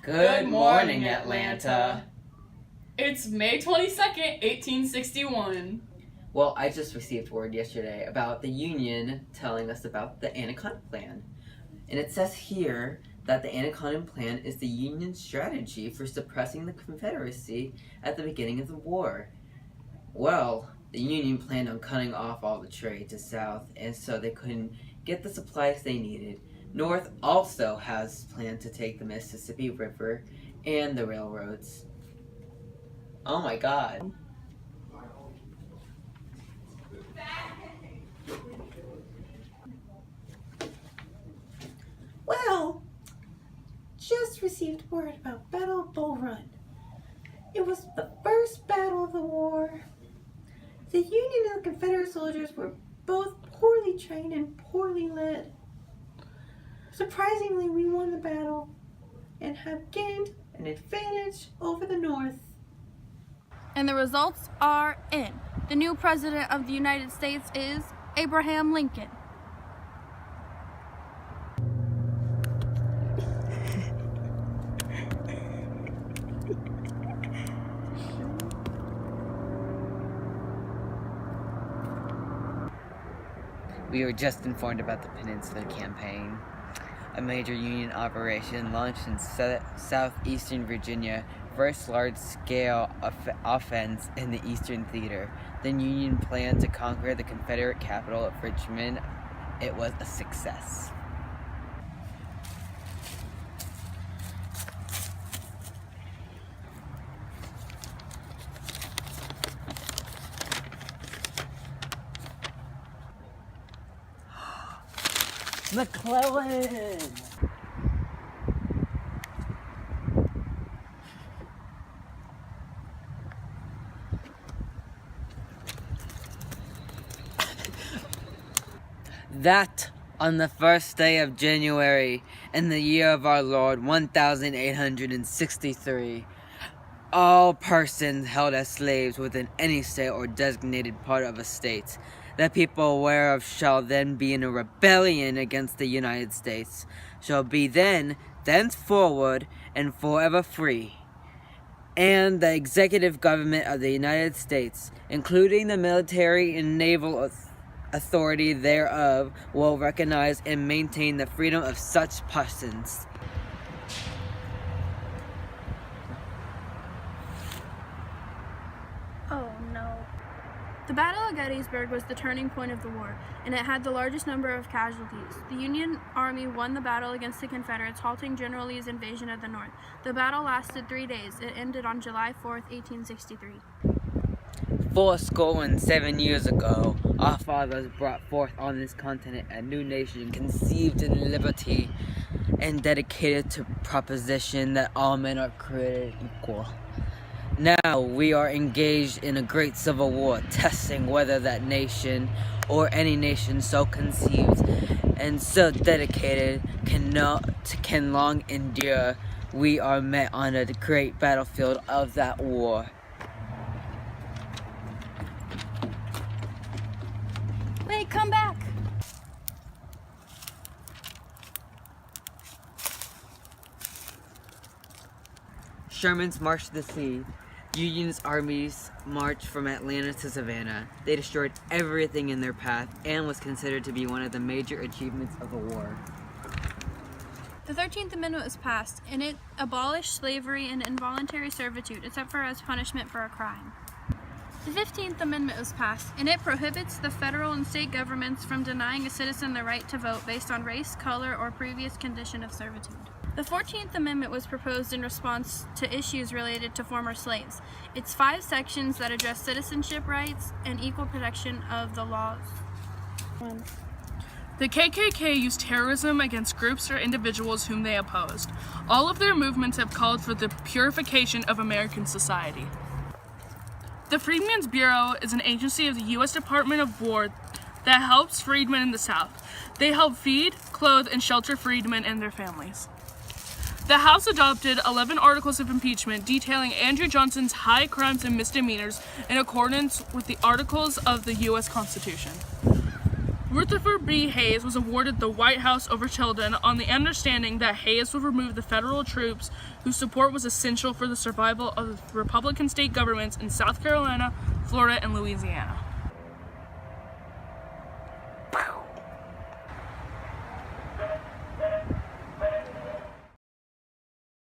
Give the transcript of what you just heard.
Good morning, Atlanta. It's May 22nd, 1861. Well, I just received word yesterday about the Union telling us about the Anaconda Plan. And it says here that the Anaconda Plan is the Union's strategy for suppressing the Confederacy at the beginning of the war. Well, the Union planned on cutting off all the trade to South, and so they couldn't get the supplies they needed. North also has planned to take the Mississippi River and the railroads. Oh my God. Well, just received word about Battle of Bull Run. It was the first battle of the war. The Union and the Confederate soldiers were both poorly trained and poorly led. Surprisingly, we won the battle and have gained an advantage over the North. And the results are in. The new president of the United States is Abraham Lincoln. We were just informed about the Peninsula Campaign, a major Union operation launched in southeastern Virginia, first large-scale offense in the Eastern Theater. The Union planned to conquer the Confederate capital of Richmond. It was a success. McClellan! That on the first day of January in the year of our Lord 1863, all persons held as slaves within any state or designated part of a state that people whereof shall then be in a rebellion against the United States, shall be thenceforward and forever free. And the executive government of the United States, including the military and naval authority thereof, will recognize and maintain the freedom of such persons. Oh no. The Battle of Gettysburg was the turning point of the war, and it had the largest number of casualties. The Union Army won the battle against the Confederates, halting General Lee's invasion of the North. The battle lasted 3 days. It ended on July 4th, 1863. 77 years ago, our fathers brought forth on this continent a new nation conceived in liberty and dedicated to proposition that all men are created equal. Now we are engaged in a great civil war, testing whether that nation or any nation so conceived and so dedicated can long endure. We are met on the great battlefield of that war. Wait, come back! Sherman's march to the sea. Union's armies marched from Atlanta to Savannah. They destroyed everything in their path and was considered to be one of the major achievements of the war. The 13th Amendment was passed, and it abolished slavery and involuntary servitude, except for as punishment for a crime. The 15th Amendment was passed, and it prohibits the federal and state governments from denying a citizen the right to vote based on race, color, or previous condition of servitude. The 14th Amendment was proposed in response to issues related to former slaves. It's 5 sections that address citizenship rights and equal protection of the laws. The KKK used terrorism against groups or individuals whom they opposed. All of their movements have called for the purification of American society. The Freedmen's Bureau is an agency of the U.S. Department of War that helps freedmen in the South. They help feed, clothe, and shelter freedmen and their families. The House adopted 11 articles of impeachment detailing Andrew Johnson's high crimes and misdemeanors in accordance with the Articles of the U.S. Constitution. Rutherford B. Hayes was awarded the White House over Tilden on the understanding that Hayes would remove the federal troops whose support was essential for the survival of Republican state governments in South Carolina, Florida, and Louisiana.